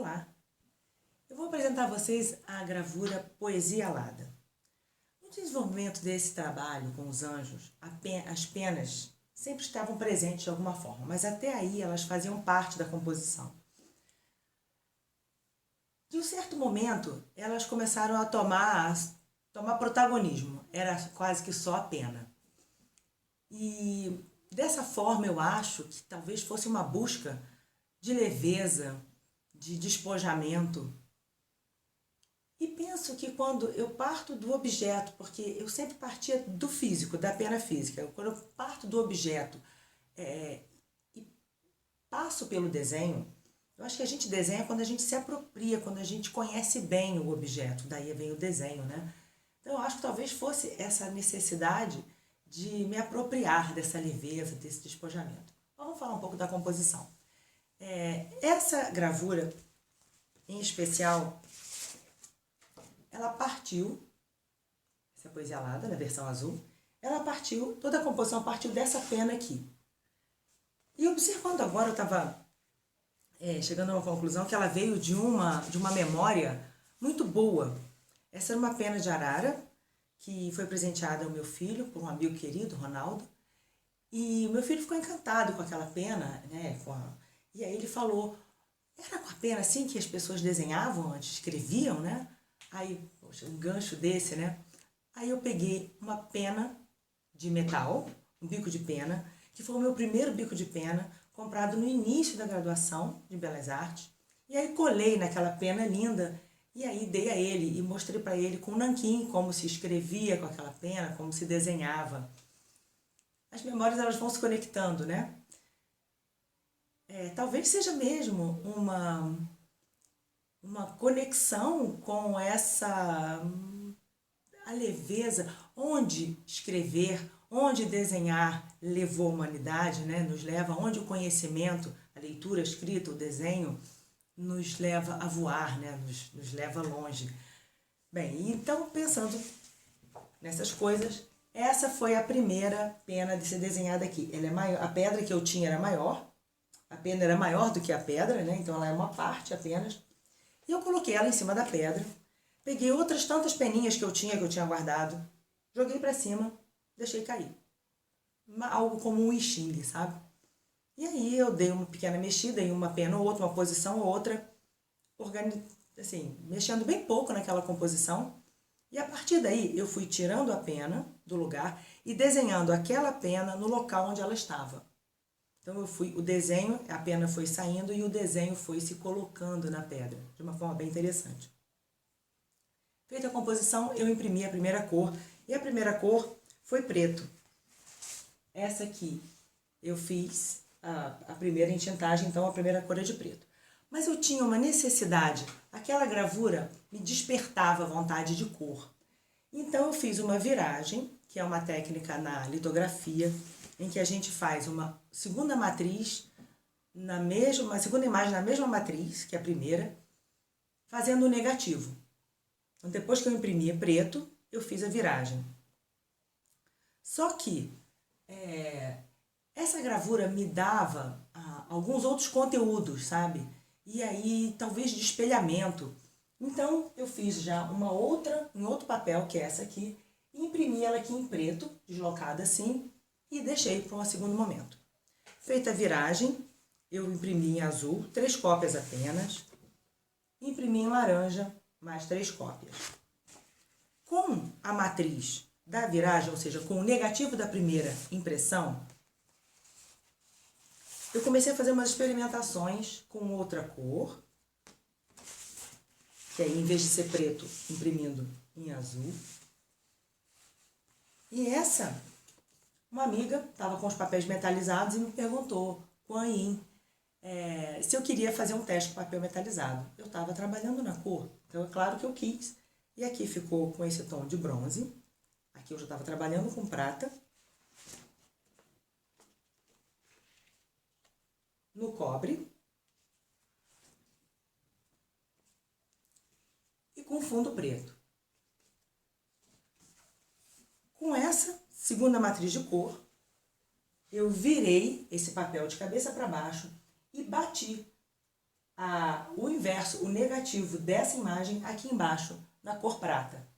Olá! Eu vou apresentar a vocês a gravura Poesia Alada. No desenvolvimento desse trabalho com os anjos, as penas sempre estavam presentes de alguma forma, mas até aí elas faziam parte da composição. De um certo momento, elas começaram a tomar protagonismo, era quase que só a pena. E dessa forma eu acho que talvez fosse uma busca de leveza, de despojamento. E penso que quando eu parto do objeto, porque eu sempre partia do físico, da pena física, quando eu parto do objeto e passo pelo desenho, eu acho que a gente desenha quando a gente se apropria, quando a gente conhece bem o objeto, daí vem o desenho, né? Então eu acho que talvez fosse essa necessidade de me apropriar dessa leveza, desse despojamento. Vamos falar um pouco da composição. Essa gravura, em especial, ela partiu, essa Poesia Alada, na versão azul, ela partiu, toda a composição partiu dessa pena aqui. E observando agora, eu estava chegando a uma conclusão que ela veio de uma memória muito boa. Essa era uma pena de arara, que foi presenteada ao meu filho, por um amigo querido, Ronaldo. E o meu filho ficou encantado com aquela pena, né? E aí ele falou, era com a pena assim que as pessoas desenhavam antes, escreviam, né? Aí, poxa, um gancho desse, né? Aí eu peguei uma pena de metal, um bico de pena, que foi o meu primeiro bico de pena, comprado no início da graduação de Belas Artes. E aí colei naquela pena linda, e aí dei a ele e mostrei para ele com nanquim como se escrevia com aquela pena, como se desenhava. As memórias elas vão se conectando, né? Talvez seja mesmo uma conexão com a leveza, onde escrever, onde desenhar levou a humanidade, né? Nos leva, onde o conhecimento, a leitura, a escrita, o desenho, nos leva a voar, né? Nos leva longe. Bem, então pensando nessas coisas, essa foi a primeira pena de ser desenhada aqui. Ela é maior, a pedra que eu tinha era maior, a pena era maior do que a pedra, né? Então ela é uma parte apenas. E eu coloquei ela em cima da pedra, peguei outras tantas peninhas que eu tinha guardado, joguei para cima, deixei cair. Algo como um enxingue, sabe? E aí eu dei uma pequena mexida em uma pena ou outra, uma posição ou outra, assim, mexendo bem pouco naquela composição. E a partir daí eu fui tirando a pena do lugar e desenhando aquela pena no local onde ela estava. Então o desenho, a pena foi saindo e o desenho foi se colocando na pedra, de uma forma bem interessante. Feita a composição, eu imprimi a primeira cor, e a primeira cor foi preto. Essa aqui eu fiz a primeira entintagem, então a primeira cor é de preto. Mas eu tinha uma necessidade, aquela gravura me despertava a vontade de cor. Então eu fiz uma viragem, que é uma técnica na litografia, em que a gente faz uma segunda matriz, uma segunda imagem na mesma matriz, que é a primeira, fazendo o negativo. Então depois que eu imprimi preto, eu fiz a viragem. Só que essa gravura me dava alguns outros conteúdos, sabe? E aí talvez de espelhamento. Então eu fiz já um outro papel, que é essa aqui, e imprimi ela aqui em preto, deslocada assim, e deixei para um segundo momento. Feita a viragem, eu imprimi em azul, 3 cópias apenas, imprimi em laranja, mais 3 cópias. Com a matriz da viragem, ou seja, com o negativo da primeira impressão, eu comecei a fazer umas experimentações com outra cor, que aí, em vez de ser preto, imprimindo em azul. E uma amiga estava com os papéis metalizados e me perguntou, Kuan Yin, se eu queria fazer um teste com papel metalizado. Eu estava trabalhando na cor, então é claro que eu quis. E aqui ficou com esse tom de bronze. Aqui eu já estava trabalhando com prata. No cobre. E com fundo preto. Com essa segunda matriz de cor, eu virei esse papel de cabeça para baixo e bati o inverso, o negativo dessa imagem aqui embaixo, na cor prata.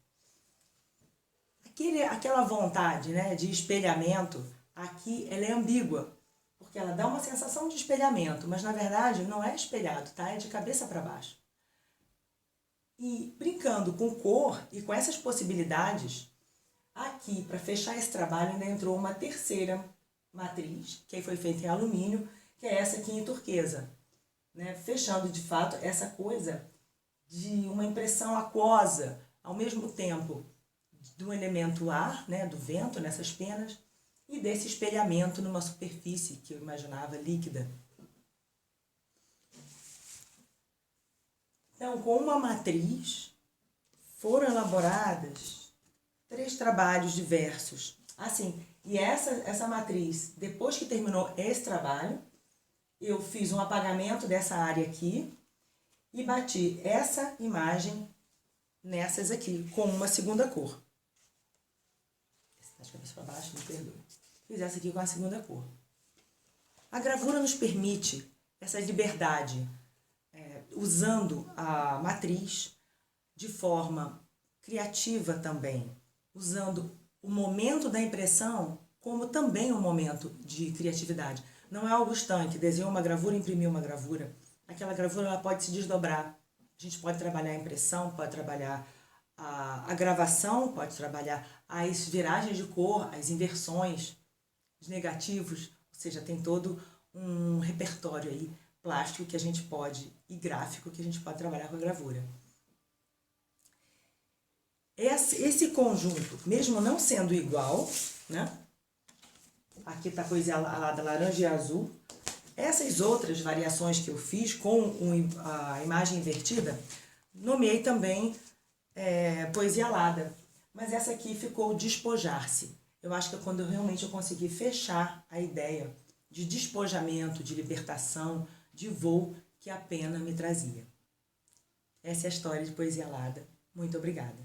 Aquela vontade, né, de espelhamento, aqui ela é ambígua, porque ela dá uma sensação de espelhamento, mas na verdade não é espelhado, tá? É de cabeça para baixo. E brincando com cor e com essas possibilidades, aqui para fechar esse trabalho ainda entrou uma terceira matriz, que foi feita em alumínio, que é essa aqui em turquesa, né? Fechando de fato essa coisa de uma impressão aquosa, ao mesmo tempo do elemento ar, né, do vento nessas penas, e desse espelhamento numa superfície que eu imaginava líquida. Então, com uma matriz, foram elaboradas 3 trabalhos diversos. Assim, e essa matriz, depois que terminou esse trabalho, eu fiz um apagamento dessa área aqui e bati essa imagem nessas aqui, com uma segunda cor. De cabeça para baixo, me perdoe. Fiz essa aqui com a segunda cor. A gravura nos permite essa liberdade, usando a matriz de forma criativa também, usando o momento da impressão como também um momento de criatividade. Não é algo estanque, desenhou uma gravura, imprimiu uma gravura. Aquela gravura ela pode se desdobrar. A gente pode trabalhar a impressão, pode trabalhar a gravação, pode trabalhar as viragens de cor, as inversões, os negativos, ou seja, tem todo um repertório aí plástico que a gente pode, e gráfico que a gente pode trabalhar com a gravura. Esse conjunto, mesmo não sendo igual, né? Aqui está a coisa alada laranja e azul. Essas outras variações que eu fiz com a imagem invertida, nomeei também poesia alada. Mas essa aqui ficou despojar-se. Eu acho que é quando realmente eu consegui fechar a ideia de despojamento, de libertação, de voo que a pena me trazia. Essa é a história de Poesia Alada. Muito obrigada.